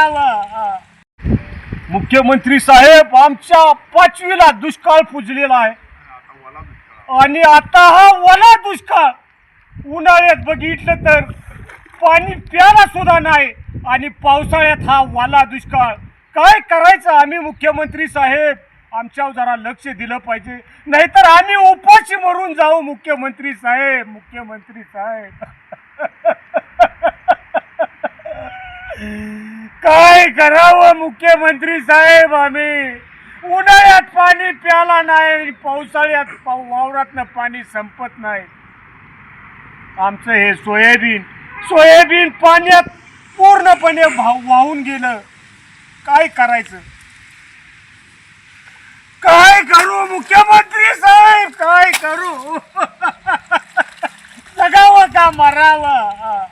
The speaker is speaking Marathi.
मरावं. मुख्यमंत्री साहेब, आमच्या 5वीला दुष्काळ पुजलेला आहे आणि आता हा ओला दुष्काळ. उन्हाळ्यात बघितलं तर पाणी प्यायला सुद्धा नाही आणि पावसाळ्यात हा ओला दुष्काळ. काय करायचं आम्ही मुख्यमंत्री साहेब? आमच्यावर जरा लक्ष दिलं पाहिजे, नाहीतर आम्ही उपाशी मरून जाऊ. मुख्यमंत्री साहेब, मुख्यमंत्री साहेब. काय करावं मुख्यमंत्री साहेब? आम्ही उन्हाळ्यात पाणी प्याला नाही, पावसाळ्यात वावरातनं पाणी संपत नाही. आमचं हे सोयाबीन पाण्यात पूर्णपणे वाहून गेलं. काय करायचं? काय करू मुख्यमंत्री साहेब? काय करू? जगावं का मरावं?